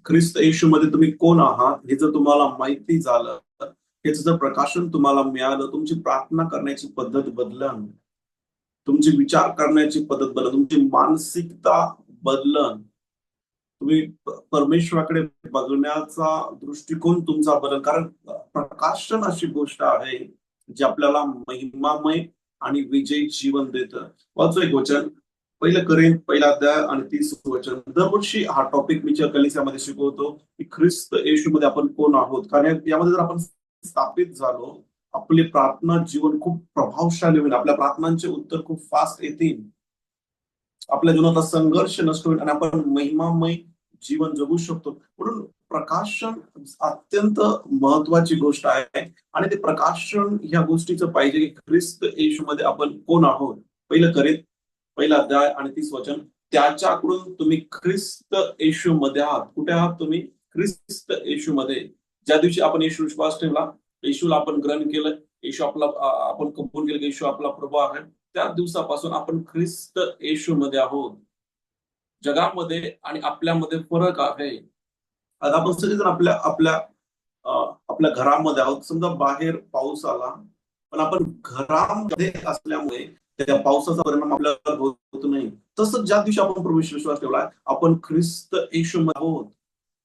ख्रिस्त येशूमध्ये तुम्ही कोण आहात हे जर तुम्हाला माहिती झालं, हेच जर प्रकाशन तुम्हाला मिळालं, तुमची प्रार्थना करण्याची पद्धत बदलन, तुमची विचार करण्याची पद्धत बदलन, तुमची मानसिकता बदलन, तुम्ही परमेश्वराकडे बघण्याचा दृष्टिकोन तुमचा बदल. कारण प्रकाशन अशी गोष्ट आहे जी आपल्याला महिमामय आणि विजयी जीवन देतं. वाचू एक वचन, पहिलं करेन पहिला अध्याय आणि 30 वचन. दरवर्षी हा टॉपिक मी कलिसियामध्ये शिकवतो की ख्रिस्त येशूमध्ये आपण कोण आहोत. कारण यामध्ये जर आपण स्थापित झालो, आपले प्रार्थना जीवन खूप प्रभावशाली होईल, आपल्या प्रार्थनांचे उत्तर खूप फास्ट येतील, आपल्या जीवनातला संघर्ष नष्ट होईल आणि आपण महिमामय जीवन जगू शकतो. म्हणून प्रकाशन अत्यंत महत्वाची गोष्ट आहे आणि ते प्रकाशन ह्या गोष्टीचं पाहिजे की ख्रिस्त येशूमध्ये आपण कोण आहोत. पहिलं करीत पहिला अध्याय आणि 30 वचन. त्याच्याकडून तुम्ही ख्रिस्त येशूमध्ये आहात. कुठे आहात तुम्ही? ख्रिस्त येशूमध्ये. ज्या दिवशी आपण येशू विश्वास ठेवला, येशूला आपण ग्रहण केलं, येशू आपला आपण कबूल केलं की येशू आपला प्रभू आहे, त्या दिवसापासून आपण ख्रिस्त येशूमध्ये आहोत. जगामध्ये आणि आपल्यामध्ये फरक आहे. आता आपण सगळेजण आपल्या आपल्या आपल्या घरामध्ये आहोत. समजा बाहेर पाऊस आला, पण आपण घरामध्ये असल्यामुळे त्या पावसाचा परिणाम आपल्यावर होत नाही. तसंच ज्या दिवशी आपण प्रभू विश्वास ठेवला, आपण ख्रिस्त येशूमध्ये आहोत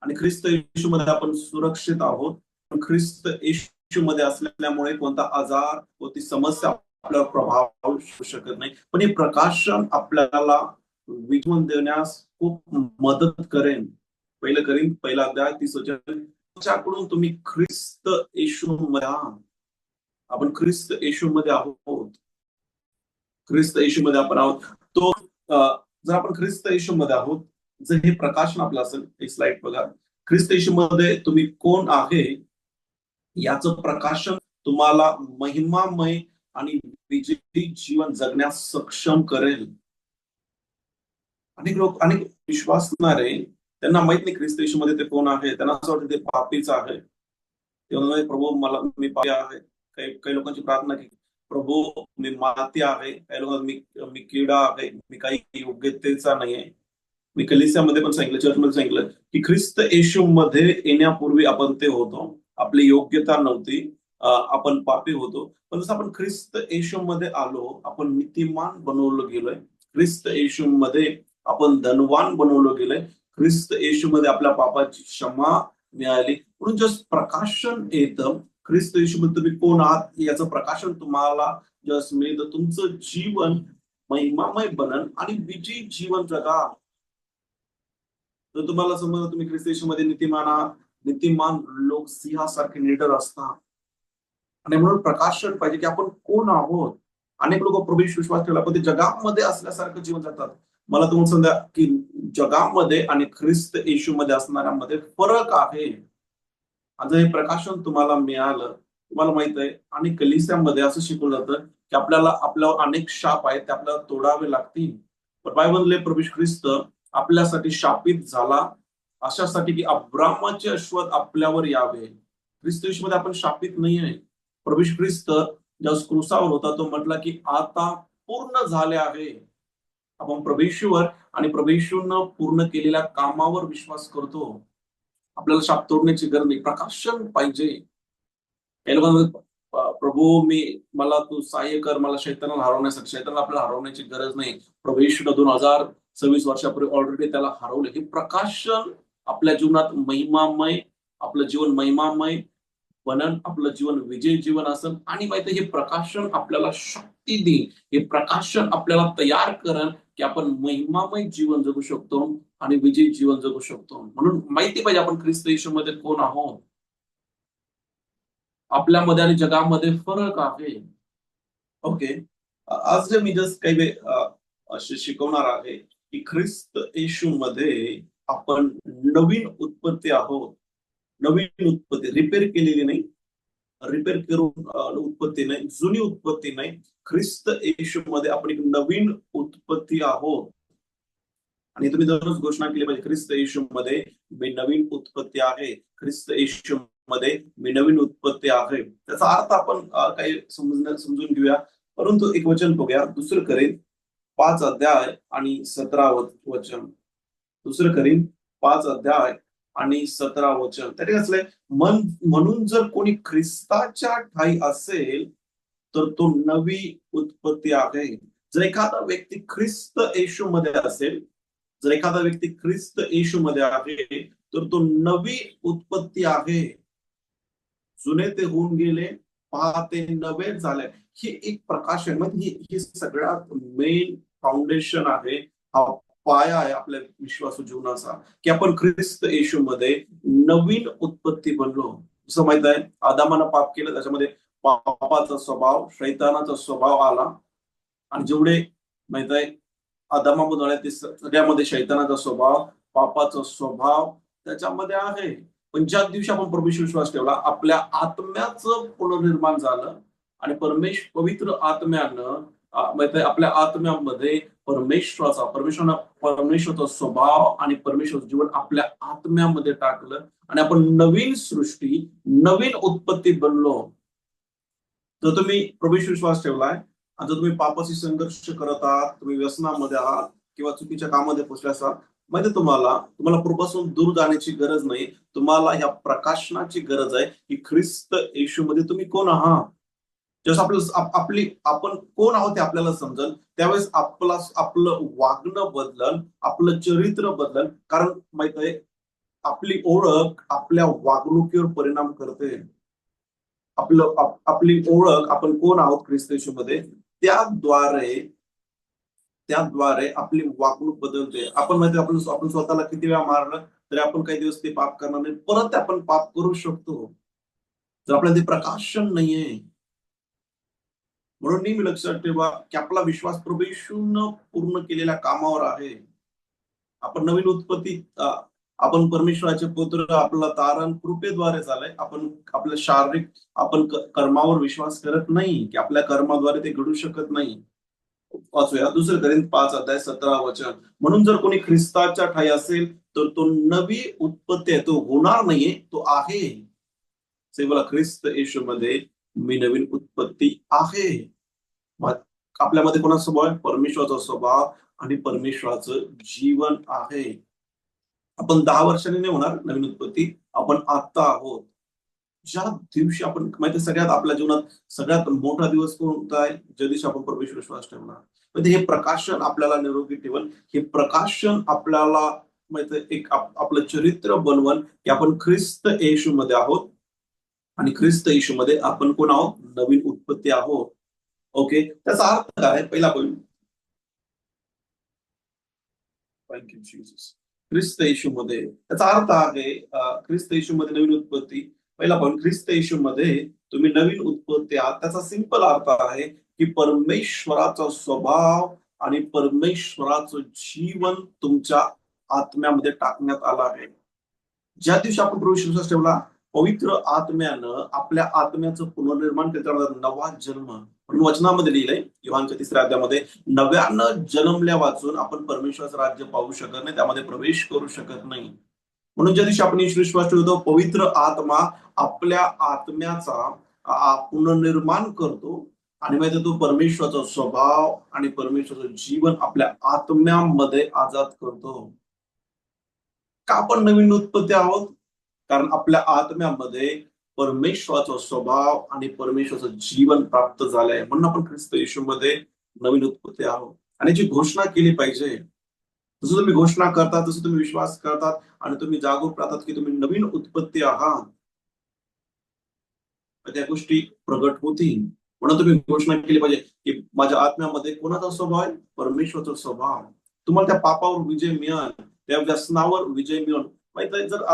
आणि ख्रिस्त येशूमध्ये आपण सुरक्षित आहोत. ख्रिस्त येशूमध्ये असल्यामुळे कोणता आजार, कोणती समस्या आपल्यावर प्रभाव होऊ शकत नाही. पण हे प्रकाशन आपल्याला विजन देण्यास खूप मदत करेन. पहिलं करीन पहिला अध्याय 30 वचन. त्याच्याकडून तुम्ही ख्रिस्त येशूमध्ये आहात. आपण ख्रिस्त येशूमध्ये आहोत. ख्रिस्त येशूमध्ये आपण आहोत. तो जर आपण ख्रिस्त येशूमध्ये आहोत, जर हे प्रकाशन आपलं असेल, एक स्लाइड बघा. ख्रिस्त येशूमध्ये तुम्ही कोण आहे याचं प्रकाशन तुम्हाला महिमामय आणि विजयी जीवन जगण्यास सक्षम करेल. अनेक लोक, अनेक विश्वासणारे, त्यांना माहित नाही ख्रिस्त येशूमध्ये ते कोण आहे. त्यांना असं वाटतं ते पापीच आहे. ते म्हणतात, प्रभू मला मी पापी आहे. काही काही लोकांची प्रार्थना की प्रभू मी माती आहे. काही लोक मी मी किडा आहे, मी काही योग्यतेचा नाही आहे. मी कलिसियामध्ये पण सांगितलं, चर्चमध्ये सांगितलं की ख्रिस्त येशूमध्ये येण्यापूर्वी आपण ते होतो. आपली योग्यता नव्हती, आपण पापी होतो. पण जसं आपण ख्रिस्त येशूमध्ये आलो, आपण नीतिमान बनवलं गेलोय. ख्रिस्त येशूमध्ये आपण धनवान बनवलं गेलंय. ख्रिस्त येशूमध्ये आपल्या पापाची क्षमा मिळाली. म्हणून जस्ट प्रकाशन येतं. ख्रिस्त येशूमध्ये तुम्ही कोण आहात याचं प्रकाशन तुम्हाला जस्ट मिळतं. तुमचं जीवन महिमामय बनन आणि विजयी जीवन जगा. तर तुम्हाला समजा तुम्ही ख्रिस्त येशूमध्ये नीतिमान आहात, नीतिमान लोक सिंहासारखे निडर असतात. आणि म्हणून प्रकाशन पाहिजे की आपण कोण आहोत. अनेक लोक प्रभू विश्वास ठेवला, पण ते जगामध्ये असल्यासारखं जीवन जगतात. मला तुम्हाला सांगा की जगामध्ये आणि ख्रिस्त येशूमध्ये असणाऱ्यामध्ये फरक आहे. आज हे प्रकाशन तुम्हाला मिळालं, तुम्हाला माहित आहे. आणि कलिसियामध्ये असं शिकवलं जातं की आपल्याला आपल्यावर अनेक शाप आहेत, ते आपल्याला तोडावे लागतील. पण बायबलले प्रभू ख्रिस्त आपल्यासाठी शापित झाला, अशासाठी की अब्रामाचे अश्वत आपल्यावर यावे. ख्रिस्त येशूमध्ये आपण शापित नाही आहे. प्रभू ख्रिस्त ज्या क्रुसावर होता, तो म्हटला की आता पूर्ण झाले आहे. आपण प्रभू आणि प्रभू पूर्ण केलेल्या कामावर विश्वास करतो. आपल्याला शाप तोडण्याची गरज नाही, प्रकाशन पाहिजे. काही लोकांना प्रभू मला तू सहाय्य कर, मला शैतानाला हरवण्यासाठी. शैतानाला आपल्याला हरवण्याची गरज नाही. प्रभू येशूने 2026 वर्षापूर्वी ऑलरेडी त्याला हरवले. हे प्रकाशन आपल्या जीवनात महिमामय, आपलं जीवन महिमामय बनन, आपलं जीवन विजय जीवन असेल. आणि माहिती हे प्रकाशन आपल्याला शक्ती देईल. हे प्रकाशन आपल्याला तयार करेल की आपण महिमामय जीवन जगू शकतो आणि विजयी जीवन जगू शकतो. म्हणून माहिती पाहिजे आपण ख्रिस्त येशूमध्ये कोण आहोत. आपल्यामध्ये आणि जगामध्ये फरक आहे. ओके. आज जे मी जस्ट काही असे शिकवणार आहे की ख्रिस्त येशूमध्ये आपण नवीन उत्पत्ती आहोत. नवीन उत्पत्ती, रिपेअर केलेली नाही, रिपेअर करून उत्पत्ती नाही, जुनी उत्पत्ती नाही. ख्रिस्त येशूमध्ये आपण एक नवीन उत्पत्ती आहोत. आणि तुम्ही दररोज घोषणा केली पाहिजे, ख्रिस्त येशूमध्ये मी नवीन उत्पत्ती आहे. ख्रिस्त येशूमध्ये मी नवीन उत्पत्ती आहे. त्याचा अर्थ आपण काही समजून घेऊया. परंतु एक वचन बघूया, दुसरं करेल 5 अध्याय आणि 17 वचन. दुसरं करीन 5 अध्याय आणि 17 वचन. त्याने असलंय, म्हणून जर कोणी ख्रिस्ताच्या ठायी असेल तर तो नवी उत्पत्ती आहे. जर एखादा व्यक्ती ख्रिस्त येशू मध्ये असेल, जर एखादा व्यक्ती ख्रिस्त येशू मध्ये आहे तर तो नवी उत्पत्ती आहे. जुने ते होऊन गेले, पहा ते नवे झाले. ही एक प्रकाश आहे. मग ही सगळ्यात मेन फाउंडेशन आहे, हा पाया आहे आपल्या विश्वासू जीवनाचा, की आपण ख्रिस्त येशूमध्ये नवीन उत्पत्ती बनलो. जसं माहित आहे, आदामानं पाप केलं, त्याच्यामध्ये पापाचा स्वभाव, शैतानाचा स्वभाव आला. आणि जेवढे माहित आहे आदामामधून आले ते सगळ्यामध्ये शैतानाचा स्वभाव, पापाचा स्वभाव त्याच्यामध्ये आहे. पण ज्या दिवशी आपण परमेश्वर विश्वास ठेवला, आपल्या आत्म्याचं पुनर्निर्माण झालं आणि पवित्र आत्म्यानं माहित आहे आपल्या आत्म्यामध्ये परमेश्वराचा स्वभाव आणि परमेश्वराचं जीवन आपल्या आत्म्यामध्ये टाकलं आणि आपण नवीन सृष्टी, नवीन उत्पत्ती बनलो. जर तुम्ही प्रभूशी विश्वास ठेवलाय आणि जर तुम्ही पापाशी संघर्ष करत आहात, तुम्ही व्यसनामध्ये आहात किंवा चुकीच्या कामामध्ये फसले असाल, माहिती तुम्हाला प्रभूपासून दूर जाण्याची गरज नाही. तुम्हाला ह्या प्रकाशनाची गरज आहे की ख्रिस्त येशूमध्ये तुम्ही कोण आहात. जसं आपण कोण आहोत ते आपल्याला समजल, त्यावेळेस आपलं वागणं बदलन, आपलं चरित्र बदलन. कारण माहित आहे आपली ओळख आपल्या वागणुकीवर परिणाम करते. आपली ओळख, आपण कोण आहोत ख्रिस्त येशूमध्ये, त्याद्वारे आपली वागणूक बदलते. आपण माहिती आपण स्वतःला किती वेळा मारलं तरी आपण काही दिवस ते पाप करणार नाही, परत आपण पाप करू शकतो जर आपल्याला ते प्रकाशन नाहीये. म्हणून नेहमी लक्षात ठेवा की आपला विश्वास प्रभू येशूनं पूर्ण केलेल्या कामावर आहे. आपण नवीन उत्पत्ती, आपण परमेश्वराचे पुत्र, आपलं तारण कृपेद्वारे झालंय. आपण आपल्या शारीरिक आपण कर्मावर विश्वास करत नाही की आपल्या कर्माद्वारे ते घडू शकत नाही. वाचूया 2 कोरिंथ 5 अध्याय 17 वचन. म्हणून जर कोणी ख्रिस्ताच्या ठायी असेल तर तो नवी उत्पत्ती आहे, तो होणार नाहीये, तो आहे. मला ख्रिस्त येशूमध्ये मी नवीन उत्पत्ती आहे. आपल्यामध्ये कोणाचा स्वभाव आहे? परमेश्वराचा स्वभाव आणि परमेश्वराचं जीवन आहे. आपण 10 वर्षांनी नाही होणार नवीन उत्पत्ती, आपण आता आहोत. ज्या दिवशी आपण माहिती सगळ्यात आपल्या जीवनात सगळ्यात मोठा दिवस कोणता आहे? ज्या दिवशी आपण परमेश्वर विश्वास ठेवणार. म्हणजे हे प्रकाशन आपल्याला निरोगी ठेवल, हे प्रकाशन आपल्याला माहिती एक आपलं चरित्र बनवल की आपण ख्रिस्त येशूमध्ये आहोत आणि ख्रिस्त येशूमध्ये आपण कोण आहोत? नवीन उत्पत्ती आहोत. ओके, त्याचा अर्थ काय? पहिला पॉईंट, थँक्यू जीसस. ख्रिस्त येशूमध्ये त्याचा अर्थ आहे ख्रिस्त येशूमध्ये नवीन उत्पत्ती. पहिला पॉईंट, ख्रिस्त येशूमध्ये तुम्ही नवीन उत्पत्ती आहात. त्याचा सिंपल अर्थ आहे की परमेश्वराचा स्वभाव आणि परमेश्वराचं जीवन तुमच्या आत्म्यामध्ये टाकण्यात आलं आहे. ज्या दिवशी आपण प्रभू विश्वास ठेवला, पवित्र आत्म्यानं आपल्या आत्म्याचं पुनर्निर्माण केलं, नवा जन्म. म्हणून वचनामध्ये लिहिलंय योहानच्या 3 अध्यायामध्ये, नव्यानं जन्मल्या वाचून आपण परमेश्वराचं राज्य पाहू शकत नाही, त्यामध्ये प्रवेश करू शकत नाही. म्हणून ज्या दिवशी आपण येशू विश्वास ठेवतो, पवित्र आत्मा आपल्या आत्म्याचा पुनर्निर्माण करतो आणि माहिती तो परमेश्वराचा स्वभाव आणि परमेश्वराचं जीवन आपल्या आत्म्यामध्ये आजाद करतो. का आपण नवीन उत्पत्ती आहोत? कारण आपल्या आत्म्यामध्ये परमेश्वराचा स्वभाव आणि परमेश्वराचं जीवन प्राप्त झालंय. म्हणून आपण ख्रिस्त येशूमध्ये नवीन उत्पत्ती आहोत. आणि जी घोषणा केली पाहिजे, जसं तुम्ही घोषणा करतात तसं तुम्ही विश्वास करतात आणि तुम्ही जागरूक राहतात की तुम्ही नवीन उत्पत्ती आहात, त्या गोष्टी प्रगट होतील. म्हणून तुम्ही घोषणा केली पाहिजे की माझ्या आत्म्यामध्ये कोणाचा स्वभाव आहे? परमेश्वराचा स्वभाव. तुम्हाला त्या पापावर विजय मिळेल, त्या व्यसनावर विजय मिळेल. माहित आहे, जर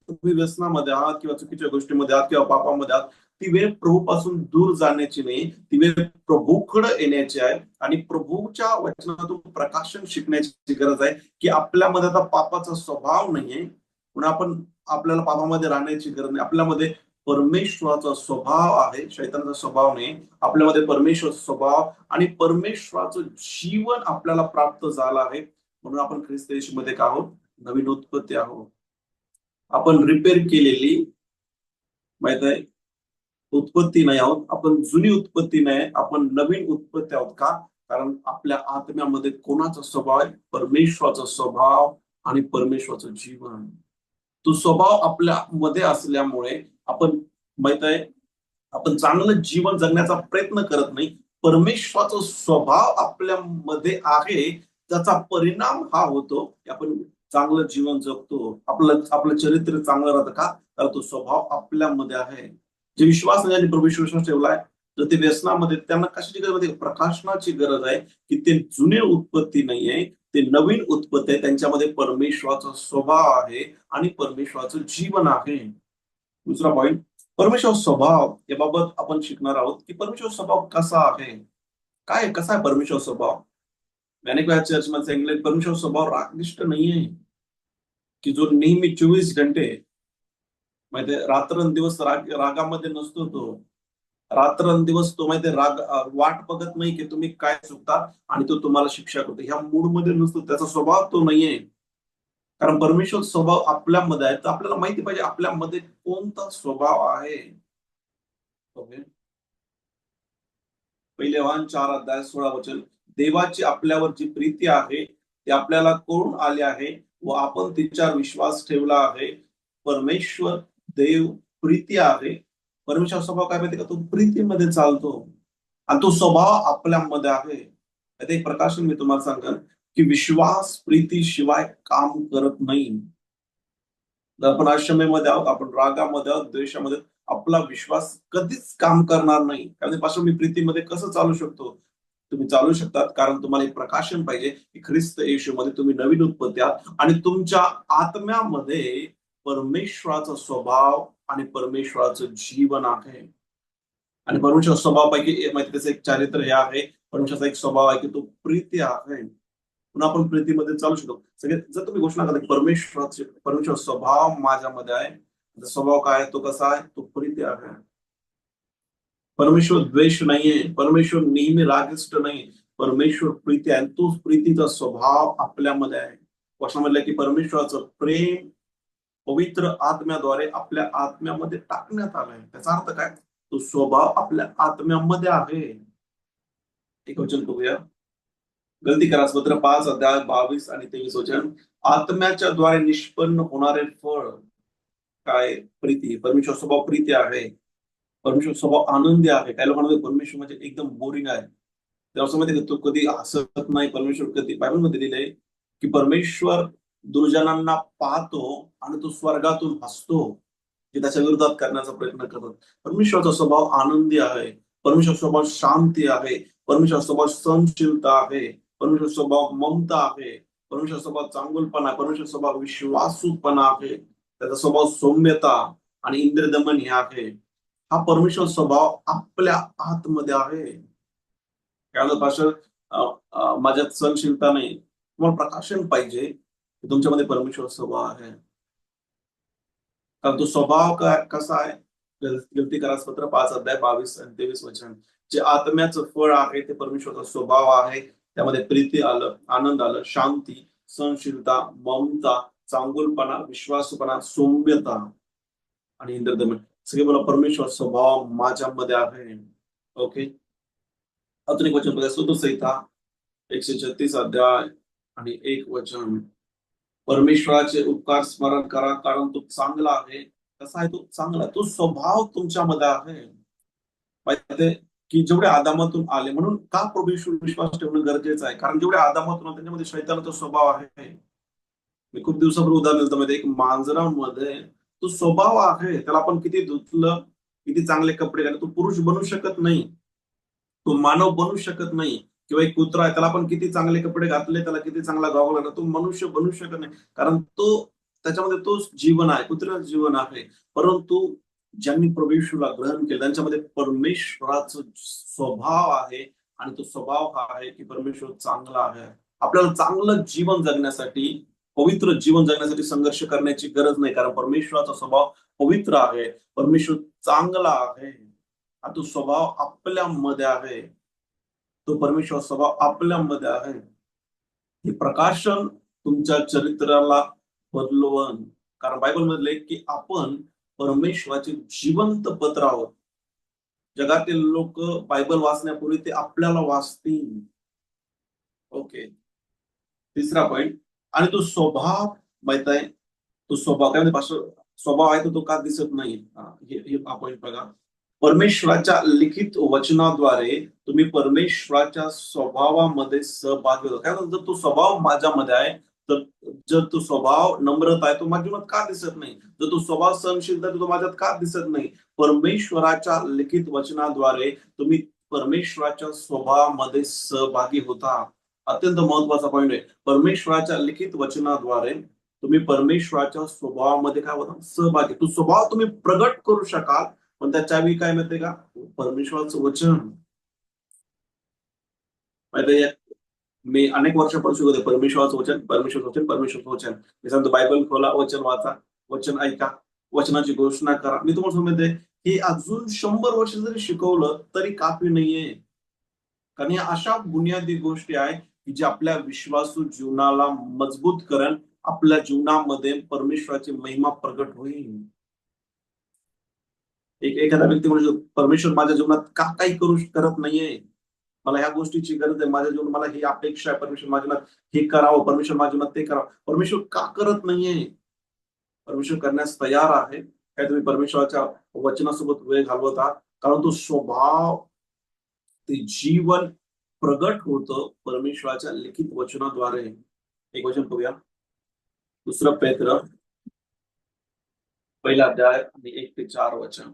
तुम्ही व्यसनामध्ये आहात किंवा चुकीच्या गोष्टीमध्ये आहात किंवा पापामध्ये आहात, ती वेळ प्रभूपासून दूर जाण्याची नाही, ती वेळ प्रभूकडे येण्याची आहे आणि प्रभूच्या वचनातून प्रकाशन शिकण्याची गरज आहे की आपल्यामध्ये आता पापाचा स्वभाव नाहीये, म्हणून आपल्याला पापामध्ये राहण्याची गरज नाही. आपल्यामध्ये परमेश्वराचा स्वभाव आहे, शैतानाचा स्वभाव नाही. आपल्यामध्ये परमेश्वराचा स्वभाव आणि परमेश्वराचं जीवन आपल्याला प्राप्त झालं आहे. म्हणून आपण ख्रिस्त येशूमध्ये का आहोत? नवीन उत्पत्ती आहोत. आपण रिपेअर केलेली माहित आहे उत्पत्ती नाही आहोत, आपण जुनी उत्पत्ती नाही, आपण नवीन उत्पत्ती आहोत. का? कारण आपल्या आत्म्यामध्ये कोणाचा स्वभाव आहे? परमेश्वराचा स्वभाव आणि परमेश्वराचं जीवन. तो स्वभाव आपल्यामध्ये असल्यामुळे आपण माहित आहे, आपण चांगलं जीवन जगण्याचा प्रयत्न करत नाही. परमेश्वराचा स्वभाव आपल्यामध्ये आहे, त्याचा परिणाम हा होतो की आपण चांगलं जीवन जगतो. आपलं आपलं चरित्र चांगलं राहतं का? तर तो स्वभाव आपल्यामध्ये आहे. जे विश्वास नाही आणि प्रभू विश्वास ठेवलाय, तर ते व्यसनामध्ये त्यांना कशाची गरज आहे? प्रकाशनाची गरज आहे, की ते जुने उत्पत्ती नाहीये, ते नवीन उत्पत्ती आहे. त्यांच्यामध्ये परमेश्वराचा स्वभाव आहे आणि परमेश्वराचं जीवन आहे. दुसरा पॉइंट, परमेश्वर स्वभाव याबाबत आपण शिकणार आहोत की परमेश्वर स्वभाव कसा आहे. कसा आहे परमेश्वर स्वभाव. अनेक वेळा चर्चमध्ये सांगितलं परमेश्वर स्वभाव रागनिष्ठ नाहीये, की जो नेहमी 24 घंटे माहितीये रात्रंदिवस रागामध्ये नसतो तो. रात्रंदिवस तो माहितीये वाट बघत नाही की तुम्ही काय चुकता आणि तो तुम्हाला शिक्षा करतो. ह्या मूडमध्ये नसतो. त्याचा स्वभाव तो नाहीये. कारण परमेश्वर स्वभाव आपल्यामध्ये आहे, तर आपल्याला माहिती पाहिजे आपल्यामध्ये कोणता स्वभाव आहे. ओके. पहिले वाहन 4 अध्याय 16 वचन. देवाची आपल्यावर जी प्रीती आहे ती आपल्याला कळून आली आहे व आपण तिच्यावर विश्वास ठेवला आहे. परमेश्वर देव प्रीती आहे. परमेश्वर स्वभाव काय माहिती का, तो प्रीतीमध्ये चालतो आणि तो स्वभाव आपल्यामध्ये आहे. त्यात एक प्रकाशन मी तुम्हाला सांगेन की विश्वास प्रीतीशिवाय काम करत नाही. जर आपण अक्षमेमध्ये आहोत, आपण रागामध्ये आहोत, द्वेषामध्ये आहोत, आपला विश्वास कधीच काम करणार नाही. कारण पासून मी प्रीतीमध्ये कसं चालू शकतो? तुम्ही चालू शकतात कारण तुम्हाला एक प्रकाशन पाहिजे की ख्रिस्त येशूमध्ये तुम्ही नवीन उत्पत्ती आहात आणि तुमच्या आत्म्यामध्ये परमेश्वराचा स्वभाव आणि परमेश्वराचं जीवन आहे. आणि परमेश्वर स्वभावापैकी माहिती त्याचं एक चारित्र्य हे आहे. परमेश्वराचा एक स्वभाव आहे की तो प्रीती आहे. पुन्हा आपण प्रीतीमध्ये चालू शकतो. सगळे जर तुम्ही घोषणा करा की परमेश्वर स्वभाव माझ्यामध्ये आहे. त्याचा स्वभाव काय आहे? तो कसा आहे? तो प्रीती आहे. परमेश्वर द्वेष नाहीये. परमेश्वर नेहमी रागिष्ट नाही. परमेश्वर प्रीती आहे. तोच प्रीतीचा स्वभाव आपल्यामध्ये आहे. वचनामध्ये की परमेश्वराचं प्रेम पवित्र आत्म्याद्वारे आपल्या आत्म्यामध्ये टाकण्यात आलंय. त्याचा अर्थ काय? तो स्वभाव आपल्या आत्म्यामध्ये आहे. एक वचन बघूया. गलती करा पत्र 5 अध्याय 22 आणि 23 वचन. आत्म्याच्या द्वारे निष्पन्न होणारे फळ काय? प्रीती. परमेश्वर स्वभाव प्रीती आहे. परमेश्वर स्वभाव आनंदी आहे. काही लोकांना परमेश्वर म्हणजे एकदम बोरिंग आहे. तेव्हा माहिती तो कधी हसत नाही. परमेश्वर कधी बायबलमध्ये लिहिलंय की परमेश्वर दुर्जनांना पाहतो आणि तो स्वर्गातून हसतो, की त्याच्या विरोधात करण्याचा प्रयत्न करतो. परमेश्वराचा स्वभाव आनंदी आहे. परमेश्वर स्वभाव शांती आहे. परमेश्वर स्वभाव सहनशीलता आहे. परमेश्वर स्वभाव ममता आहे. परमेश्वर स्वभाव चांगुलपणा आहे. परमेश्वर स्वभाव विश्वासूपणा आहे. त्याचा स्वभाव सौम्यता आणि इंद्रदमन हे आहे. हा परमेश्वर स्वभाव आपल्या आतमध्ये आहे. त्यामुळे पाशर माझ्यात सहनशीलता नाही. तुम्हाला प्रकाशन पाहिजे की तुमच्यामध्ये परमेश्वर स्वभाव आहे. कारण तो स्वभाव काय कसा आहे? गलती करास पत्र 5 अध्याय 22 आणि 23 वचन. जे आत्म्याचं फळ आहे ते परमेश्वराचा स्वभाव आहे. त्यामध्ये प्रीती आलं, आनंद आलं, शांती, सहनशीलता, ममता, चांगुलपणा, विश्वासपणा, सौम्यता आणि इंद्रदमन. सगळे मला परमेश्वर स्वभाव माझ्यामध्ये आहे. ओके. अजून एक वचन बघा. स्तुतिसंहिता 136 अध्याय आणि 1 वचन. परमेश्वराचे उपकार स्मरण करा कारण तो चांगला आहे. कसा आहे तो? चांगला. तो स्वभाव तुमच्यामध्ये आहे. माहिती आहे की जेवढे आदामातून आले म्हणून का प्रभू येशूवर विश्वास ठेवणं गरजेचं आहे. कारण जेवढे आदामातून आले त्यांच्यामध्ये शैतानाचा स्वभाव आहे. मी खूप दिवसापूर्वी उदाहरण दिलं माहिती, एक मांजरामध्ये तो स्वभाव आहे. त्याला आपण किती धुतलं, किती चांगले कपडे घातले, तो पुरुष बनू शकत नाही. तो मानव बनू शकत नाही. किंवा एक कुत्रा आहे, त्याला आपण किती चांगले कपडे घातले, त्याला किती चांगला गॉगल घातला, तो मनुष्य बनू शकत नाही. कारण तो त्याच्यामध्ये तोच जीवन आहे, कुत्र्याचं जीवन आहे. परंतु ज्यांनी प्रभू येशूला ग्रहण केलं त्यांच्यामध्ये परमेश्वराचा स्वभाव आहे आणि तो स्वभाव हा आहे की परमेश्वर चांगला आहे. आपल्याला चांगलं जीवन जगण्यासाठी, पवित्र जीवन जगण्यासाठी संघर्ष करण्याची गरज नाही. कारण परमेश्वराचा स्वभाव पवित्र आहे. परमेश्वर चांगला आहे. हा तो स्वभाव आपल्यामध्ये आहे. तो परमेश्वर स्वभाव आपल्यामध्ये आहे. हे प्रकाशन तुमच्या चरित्राला बदलवण. कारण बायबलमध्ये की आपण परमेश्वराचे जिवंत पत्र आहोत. जगातील लोक बायबल वाचण्यापूर्वी ते आपल्याला वाचतील. ओके. तिसरा पॉइंट, आणि तो स्वभाव माहित आहे, तो स्वभाव काय म्हणजे स्वभाव आहे तो का दिसत नाही. हे आपण बघा, परमेश्वराच्या लिखित वचनाद्वारे तुम्ही परमेश्वराच्या स्वभावामध्ये सहभागी होता. काय जर तो स्वभाव माझ्यामध्ये आहे, तर जर तो स्वभाव नम्रता आहे तो माझ्या जीवनात का दिसत नाही. जर तो स्वभाव सहनशीलता तो माझ्यात का दिसत नाही. परमेश्वराच्या लिखित वचनाद्वारे तुम्ही परमेश्वराच्या स्वभावामध्ये सहभागी होता. अत्यंत महत्वाचा पॉइंट आहे. परमेश्वराच्या लिखित वचनाद्वारे तुम्ही परमेश्वराच्या स्वभावामध्ये काय होता, सहभागी. तो स्वभाव तुम्ही प्रगट करू शकाल, पण त्याच्या काय माहितीये का, परमेश्वराचं वचन माहितीये. मी अनेक वर्षापासून शिकवते परमेश्वराचं वचन, परमेश्वराचं वचन, परमेश्वराचं वचन. मी सांगतो बायबल खोला, वचन वाचा, वचन ऐका, वचनाची घोषणा करा. मी तुम्हाला सांगते हे अजून 100 वर्ष जरी शिकवलं तरी काफी नाहीये. कारण या अशा बुनियादी गोष्टी आहेत की जे आपल्या विश्वासू जीवनाला मजबूत करेल, आपल्या जीवनामध्ये परमेश्वराची महिमा प्रगट होईल. एखादा व्यक्ती म्हणू शकतो परमेश्वर माझ्या जीवनात का काही करत नाहीये, मला ह्या गोष्टीची गरज आहे, माझ्या जीवनात मला ही अपेक्षा आहे, परमेश्वर माझ्या जीवनात हे करावं, परमेश्वर माझ्या जीवनात ते करावं. परमेश्वर का करत नाहीये? परमेश्वर करण्यास तयार आहे. काय तुम्ही परमेश्वराच्या वचनासोबत वेळ घालवत आहात? कारण तो स्वभाव, ते जीवन प्रगट होतं परमेश्वराच्या लिखित वचनाद्वारे. एक वचन पाहूया, 2 पेत्र पहिला अध्याय आणि 1 ते 4 वचन.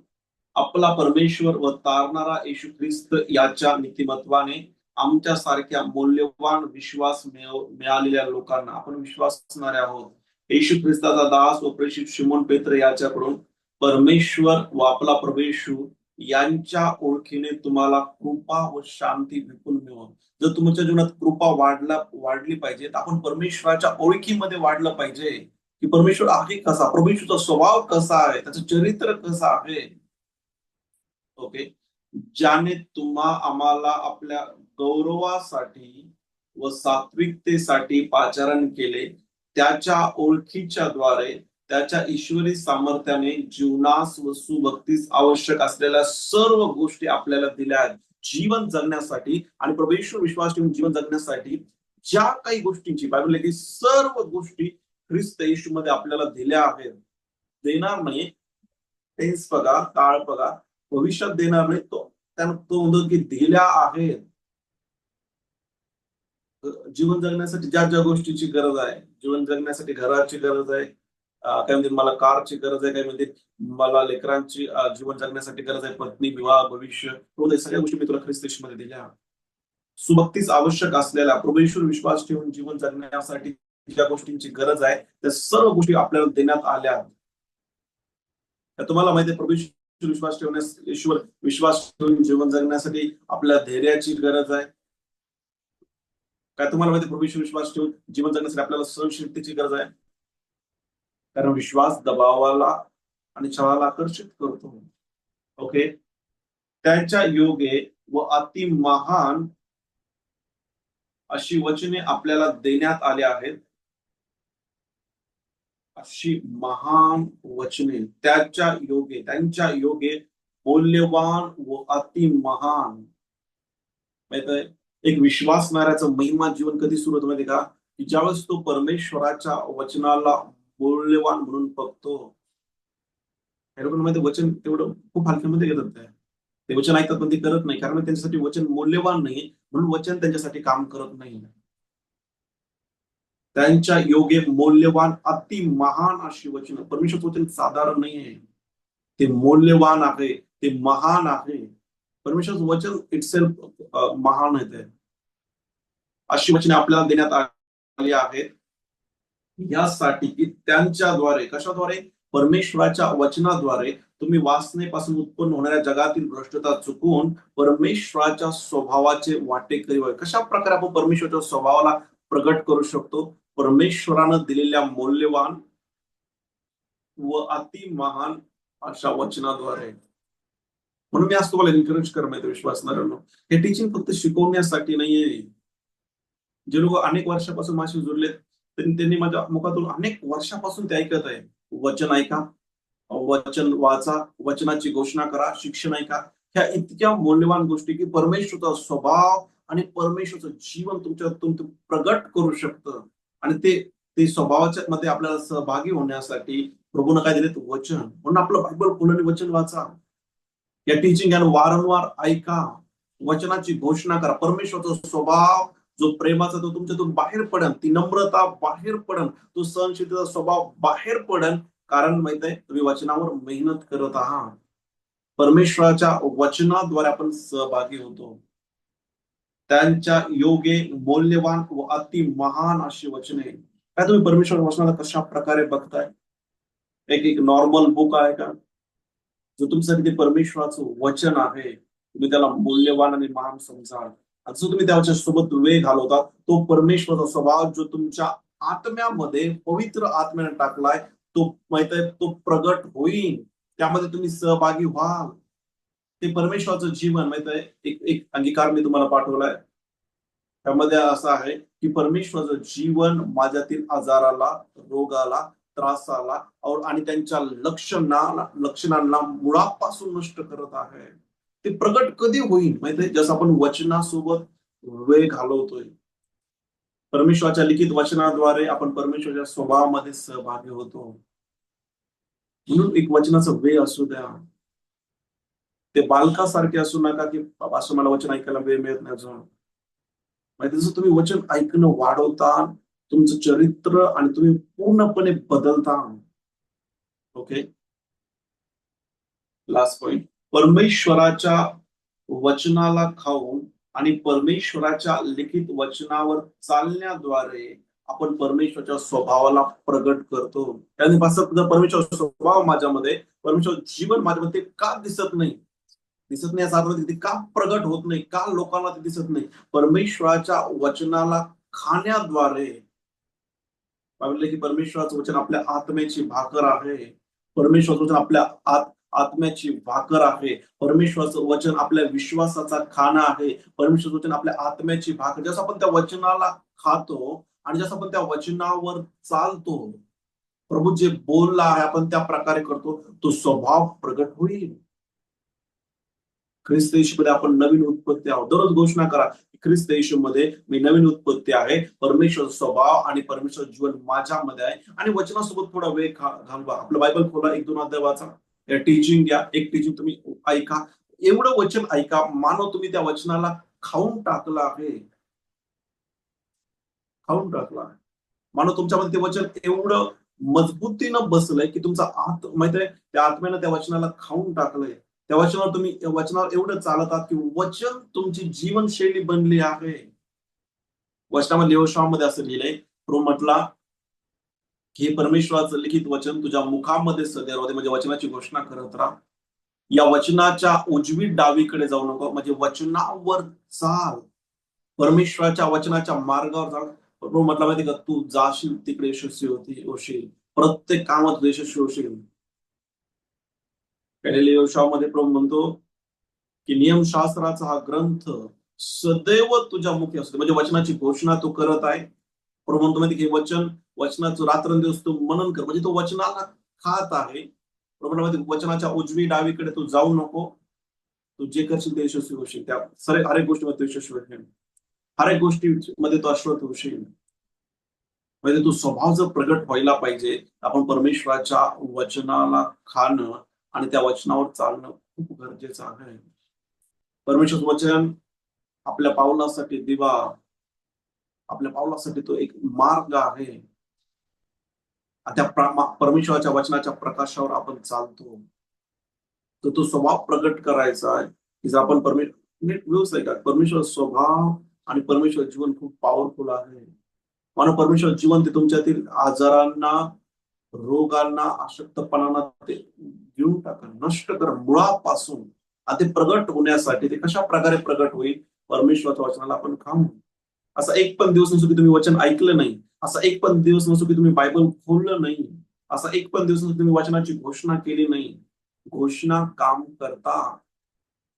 आपला परमेश्वर व तारणारा येशू ख्रिस्त याच्या नीतिमत्वाने आमच्या सारख्या मौल्यवान विश्वास मिळालेल्या लोकांना, आपण विश्वासणारे आहोत, येशू ख्रिस्ताचा दास व प्रेषित शिमोन पेत्र याच्याकडून परमेश्वर व आपला प्रभू येशू यांच्या ओळखीने तुम्हाला कृपा व शांती विपुल मिळवून. जर तुमच्या जीवनात कृपा वाढली पाहिजे, तर आपण परमेश्वराच्या ओळखीमध्ये वाढलं पाहिजे की परमेश्वर आहे कसा, परमेश्वराचा स्वभाव कसा आहे, त्याचं चरित्र कसं आहे. ओके. ज्याने आम्हाला आपल्या गौरवासाठी व सात्विकतेसाठी पाचारण केले, त्याच्या ओळखीच्या द्वारे त्याच्या ईश्वरी सामर्थ्याने जीवनास व सुभक्तीस आवश्यक असलेल्या सर्व गोष्टी आपल्याला दिल्या आहेत. जीवन जगण्यासाठी आणि परमेश्वर विश्वास ठेवून जीवन जगण्यासाठी ज्या काही गोष्टींची बायबल की सर्व गोष्टी ख्रिस्त येशूमध्ये आपल्याला दिल्या आहेत. देणार नाही, टेन्स बघा, काळ बघा, भविष्यात देणार नाही, तो म्हणतो की दिल्या आहेत. जीवन जगण्यासाठी ज्या ज्या गोष्टीची गरज आहे, जीवन जगण्यासाठी घराची गरज आहे, काय म्हणते मला कारची गरज आहे, काय म्हणते मला लेकरांची जीवन जगण्यासाठी गरज आहे, पत्नी, विवाह, भविष्य, सगळ्या गोष्टी मी तुला ख्रिस्त मध्ये दिल्या. सुभक्तीस आवश्यक असलेल्या प्रभूश्वर विश्वास ठेवून जीवन जगण्यासाठी ज्या गोष्टींची गरज आहे त्या सर्व गोष्टी आपल्याला देण्यात आल्या. तुम्हाला माहिती आहे प्रभूश्वर विश्वास ठेवण्यास, ईश्वर विश्वास ठेवून जीवन जगण्यासाठी आपल्या धैर्याची गरज आहे. काय तुम्हाला माहिती प्रभूश्वर विश्वास ठेवून जीवन जगण्यासाठी आपल्याला सहनशीलतेची गरज आहे. कारण विश्वास दबावाला आणि छळाला आकर्षित करतो. ओके. त्यांच्या योगे व अति महान अशी वचने आपल्याला देण्यात आले आहेत. अशी महान वचने त्यांच्या योगे मौल्यवान व अति महान. माहित एक विश्वासणाऱ्याचं महिमा जीवन कधी सुरू होतं माहिती का, की ज्यावेळेस तो परमेश्वराच्या वचनाला मौल्यवान म्हणून बघतो. हे लोकांना माहिती वचन तेवढं खूप हलक्यामध्ये घेतात. ते वचन ऐकतात पण ते करत नाही, कारण त्यांच्यासाठी वचन मौल्यवान नाही, म्हणून वचन त्यांच्यासाठी काम करत नाही. त्यांच्या योगे मौल्यवान अति महान अशी वचन. परमेश्वरचं वचन साधारण नाही आहे, ते मौल्यवान आहे, ते महान आहे. परमेश्वरचं वचन इटसेल्फ महान आहे. अशी वचने आपल्याला देण्यात आली आहेत यासाठी की त्यांच्याद्वारे, कशाद्वारे, परमेश्वराच्या वचनाद्वारे तुम्ही वासनेपासून उत्पन्न होणाऱ्या जगातील भ्रष्टता चुकवून परमेश्वराच्या स्वभावाचे वाटेकरी व्हावे. कशा प्रकारे आपण परमेश्वराच्या स्वभावाला प्रगट करू शकतो? परमेश्वरानं दिलेल्या मौल्यवान व अति महान अशा वचनाद्वारे. म्हणून मी आज तुम्हाला एन्करेज करत विश्वासणाऱ्यांना, हे टीचिंग फक्त शिकवण्यासाठी नाहीये. जे लोक अनेक वर्षापासून माझ्याशी जुळले त्यांनी माझ्या मुखातून अनेक वर्षापासून ते ऐकत आहे, वचन ऐका, वचन वाचा, वचनाची घोषणा करा, शिक्षण ऐका. ह्या इतक्या मौल्यवान गोष्टी की परमेश्वराचा स्वभाव आणि परमेश्वराचं जीवन तुमच्यातून प्रगट करू शकतं. आणि ते ते स्वभावाच्या मध्ये आपल्याला सहभागी होण्यासाठी प्रभूने काय दिले? वचन. म्हणून आपलं बायबल खोलून वचन वाचा. या टीचिंग आणि वारंवार ऐका. वचनाची घोषणा करा. परमेश्वराचा स्वभाव जो प्रेमाचा तो तुमच्यातून बाहेर पडन, ती नम्रता बाहेर पडन, तो सहनशीलतेचा स्वभाव बाहेर पडन. कारण माहित आहे, तुम्ही वचनावर मेहनत करत आहात. परमेश्वराच्या वचनाद्वारे आपण सहभागी होतो. त्यांच्या योगे मौल्यवान व अति महान अशी वचने. काय तुम्ही परमेश्वर वचनाला कशा प्रकारे बघताय? एक एक नॉर्मल बुक आहे का? जो तुमच्यासाठी ते परमेश्वराचं वचन आहे, तुम्ही त्याला मूल्यवान आणि महान समजाल. आणि जो तुम्ही त्याच्या सोबत वेळ घालवता, तो परमेश्वराचा स्वभाव जो तुमच्या आत्म्यामध्ये पवित्र आत्म्याने टाकलाय, तो माहित आहे, तो प्रगट होईल. त्यामध्ये तुम्ही सहभागी व्हाल. ते परमेश्वराचं जीवन माहित आहे, एक एक अंगीकार मी तुम्हाला पाठवलाय. त्यामध्ये असं आहे की परमेश्वराचं जीवन माझ्यातील आजाराला, रोगाला, त्रासाला आणि त्यांच्या लक्षणांना मुळापासून नष्ट करत आहे. ते प्रगट कधी होईल माहितीये? जसं आपण वचनासोबत वेळ घालवतोय. परमेश्वराच्या लिखित वचनाद्वारे आपण परमेश्वराच्या स्वभावामध्ये सहभागी होतो. म्हणून एक वचनाचा वेळ असू द्या. ते बालकासारखे असू नका की बाबा असं मला वचन ऐकायला वेळ मिळत नाही अजून. माहिती जसं तुम्ही वचन ऐकणं वाढवता, तुमचं चरित्र आणि तुम्ही पूर्णपणे बदलता. Okay, last point. परमेश्वराच्या वचनाला खाऊन आणि परमेश्वराच्या लिखित वचनावर चालण्याद्वारे आपण परमेश्वराच्या स्वभावाला प्रगट करतो. त्याने परमेश्वराचा स्वभाव माझ्यामध्ये, परमेश्वर जीवन माझ्यामध्ये का दिसत नाही? दिसत नाही याचा अर्थ ते का प्रगट होत नाही? का लोकांना ते दिसत नाही? परमेश्वराच्या वचनाला खाण्याद्वारे. की परमेश्वराचं वचन आपल्या आत्म्याची भाकर आहे. परमेश्वराचं वचन आपल्या आत्म्याची भाकर आहे. परमेश्वराचं वचन आपल्या विश्वासाचा खाना आहे. परमेश्वराचं वचन आपल्या आत्म्याची भाकर. जसं आपण त्या वचनाला खातो आणि जसं आपण त्या वचनावर चालतो, प्रभू जे बोलला आहे आपण त्या प्रकारे करतो, तो स्वभाव प्रगट होईल. ख्रिस्त येशूमध्ये आपण नवीन उत्पत्ती आहोत. दररोज घोषणा करा, ख्रिस्त येशूमध्ये मी नवीन उत्पत्ती आहे. परमेश्वर स्वभाव आणि परमेश्वर जीवन माझ्यामध्ये आहे. आणि वचनासोबत थोडा वेळ घालवा. आपलं बायबल खोला, 1-2 अध्याय वाचा. टीचिंग घ्या. एक टीचिंग तुम्ही ऐका. एवढं वचन ऐका, मानव तुम्ही त्या वचनाला खाऊन टाकला आहे. खाऊन टाकला. मानव तुमच्यामध्ये ते वचन एवढं मजबूतीनं बसलंय की तुमचा माहित आहे, त्या आत्म्यानं त्या वचनाला खाऊन टाकलंय. त्या वचनावर तुम्ही वचनावर एवढं चालतात की वचन तुमची जीवनशैली बनली आहे. वचनामध्ये यहोशूआमध्ये असं लिहिलंय, तो म्हटला की परमेश्वराचं लिखित वचन तुझ्या मुखामध्ये सदैव राहू दे. म्हणजे वचनाची घोषणा करत राहा. या वचनाच्या उजवी डावीकडे जाऊ नको. म्हणजे वचनावर चाल. परमेश्वराच्या वचनाच्या मार्गावर चाल. तो म्हटला माहिती का, तू जाशील तिकडे यशस्वी होशील. प्रत्येक कामात यशस्वी होशील. यहोशूआमध्ये प्रभू म्हणतो की नियमशास्त्राचा हा ग्रंथ सदैव तुझ्या मुखी असतो. म्हणजे वचनाची घोषणा तू करत आहे. प्रभू म्हणतो माहिती की वचनाचं रात्रंदिवस तू मनन कर. म्हणजे तो वचनाला खात आहे. प्रभू म्हणतो वचनाच्या उजवी डावीकडे तू जाऊ नको. तू जे करशील ते यशस्वी होशील. त्या हर एक गोष्टीमध्ये तू यशस्वी होशील. हर एक गोष्टीमध्ये तू अश्वथ होशील. म्हणजे तो स्वभाव जर प्रगट व्हायला पाहिजे, आपण परमेश्वराच्या वचनाला खाणं आणि त्या वचनावर चालणं खूप गरजेचं आहे. परमेश्वर वचन आपल्या पावलासाठी दिवा, आपल्या पावलासाठी तो एक मार्ग आहे. त्या परमेश्वराच्या वचनाच्या प्रकाशावर आपण चालतो. तर तो स्वभाव प्रगट करायचा आहे की जर आपण व्यवसाय का परमेश्वर स्वभाव आणि परमेश्वर जीवन खूप पॉवरफुल आहे. मानव परमेश्वर जीवन ते तुमच्यातील आजारांना, रोगांना, अशक्तपणांना ते घेऊन टाका, नष्ट कर मुळापासून. आणि ते प्रगट होण्यासाठी ते कशा प्रकारे प्रगट होईल? परमेश्वराच्या वचनाला आपण खाऊ. असा एक पण दिवस नसतो की तुम्ही वचन ऐकलं नाही. असा एक पण दिवस नसतो की तुम्ही बायबल खोललं नाही. असा एक पण दिवस नसतो तुम्ही वचनाची घोषणा केली नाही. घोषणा काम करता.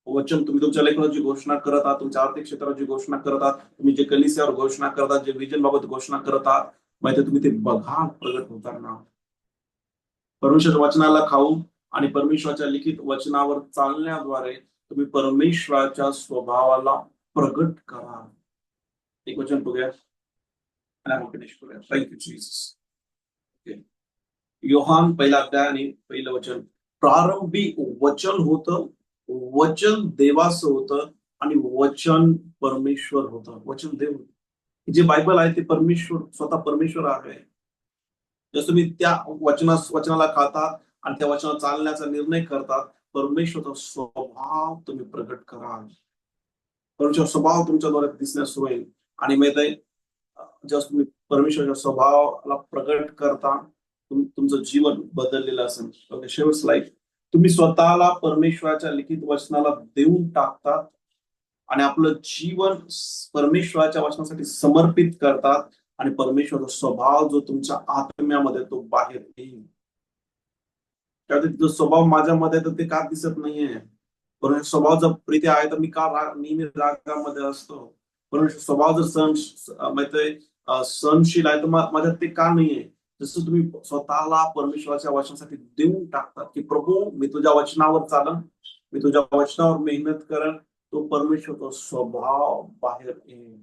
वचन तुम्ही तुमच्या लेखनाची घोषणा करत आहात, तुमच्या आर्थिक क्षेत्राची घोषणा करत आहात, तुम्ही जे कलिसियावर घोषणा करतात, जे विजन बाबत घोषणा करत आहात, माहिती तुम्ही ते बघा प्रगट होताना. परमेश्वराच्या वचनाला खाऊन आणि परमेश्वराच्या लिखित वचनावर चालण्याद्वारे तुम्ही परमेश्वराच्या स्वभावाला प्रगट करा. एक वचन बघूया. आणि आपण फिनिश करूया. Thank you Jesus. ओके. योहान पहिला अध्याय आणि पहिलं वचन. प्रारंभी वचन होतं, वचन देवाचं होतं आणि वचन परमेश्वर होतं. वचन देव. जे बायबल आहे ते परमेश्वर, स्वतः परमेश्वर आहे. जर तुम्ही त्या वचनाला खातात आणि त्या वचनाला चालण्याचा निर्णय करतात, परमेश्वराचा स्वभाव तुम्ही प्रगट कराल. परमेश्वराचा स्वभाव तुमच्याद्वारे दिसण्यास सुरू होईल. आणि माहित आहे, जेव्हा तुम्ही परमेश्वराच्या स्वभावाला प्रगट करता, तुमचं जीवन बदललेलं असेल. ओके, शेवटचं लाईफ तुम्ही स्वतःला परमेश्वराच्या लिखित वचनाला देऊन टाकतात आणि आपलं जीवन परमेश्वराच्या वचनासाठी समर्पित करतात आणि परमेश्वराचा स्वभाव जो तुमच्या आत्म्यामध्ये तो बाहेर येईल. त्यामुळे जो स्वभाव माझ्यामध्ये तर ते का दिसत नाहीये. परंतु स्वभाव जर प्रीती आहे तर मी का नेहमी रागामध्ये असतो. परंतु स्वभाव जर माहितीये सहनशील आहे तर माझ्यात ते का नाहीये. जसं तुम्ही स्वतःला परमेश्वराच्या वचनासाठी देऊन टाकतात की प्रभू मी तुझ्या वचनावर चालन, मी तुझ्या वचनावर मेहनत करेन, तो परमेश्वराचा स्वभाव बाहेर येईल.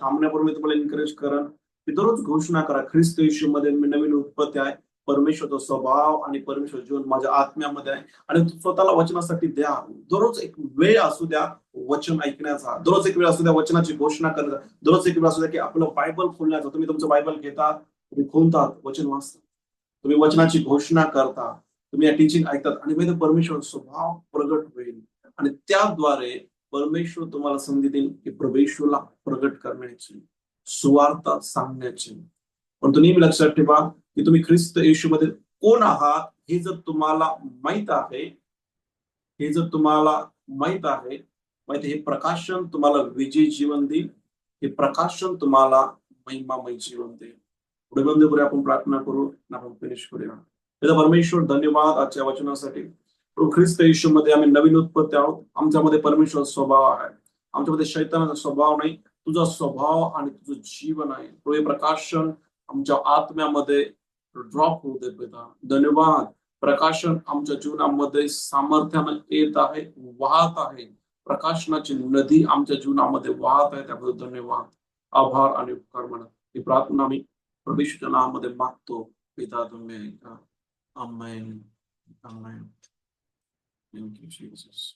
थांबण्यापूर्वी मी तुम्हाला एनकरेज करेन की दररोज घोषणा करा, ख्रिस्त येशूमध्ये मी नवीन उत्पत्ती आहे. परमेश्वराचा स्वभाव आणि परमेश्वर जीवन माझ्या आत्म्यामध्ये आहे आणि स्वतःला वचनासाठी द्या. दररोज एक वेळ असू द्या वचन ऐकण्याचा, दररोज एक वेळ असू द्या वचनाची घोषणा करण्याचा, दररोज एक वेळ असू द्या की आपलं बायबल खोलण्याचा. तुम्ही तुमचं बायबल घेतात, तुम्ही खोलतात, वचन वाचता, तुम्ही वचनाची घोषणा करता, तुम्ही या टीचिंग ऐकतात आणि मग परमेश्वर स्वभाव प्रगट होईल आणि त्याद्वारे परमेश्वर तुम्हाला संधी देईल की परमेश्वरला प्रगट करण्याची, सुवार्ता सांगण्याची. पण तुम्ही नेहमी लक्षात ठेवा की तुम्ही ख्रिस्त येशूमध्ये कोण आहात हे जर तुम्हाला माहित आहे, हे जर तुम्हाला माहित आहे, माहिती हे प्रकाशन तुम्हाला विजयी जीवन देईल, हे प्रकाशन तुम्हाला महिमामय जीवन देईल. पुढे बंद करूया, आपण प्रार्थना करू, आपण फिनिश करूया. परमेश्वर धन्यवाद आजच्या वचनासाठी. प्रभू ख्रिस्त येशूमध्ये आम्ही नवीन उत्पत्ती आहोत. आमच्यामध्ये परमेश्वर स्वभाव आहे, आमच्यामध्ये शैतानाचा स्वभाव नाही. तुझा स्वभाव आणि तुझं जीवन आहे. तो प्रकाशन आमच्या आत्म्यामध्ये ड्रॉप होऊ दे पिता. धन्यवाद. प्रकाशन आमच्या जीवनामध्ये सामर्थ्याने येत आहे, वाहत आहे. प्रकाशनाची नदी आमच्या जीवनामध्ये वाहत आहे, त्याबद्दल धन्यवाद, आभार आणि उपकार म्हणत ही प्रार्थना मी प्रभूच्या नावामध्ये मागतो पिता, तुम्ही ऐका. Amen. Amen. Thank you Jesus.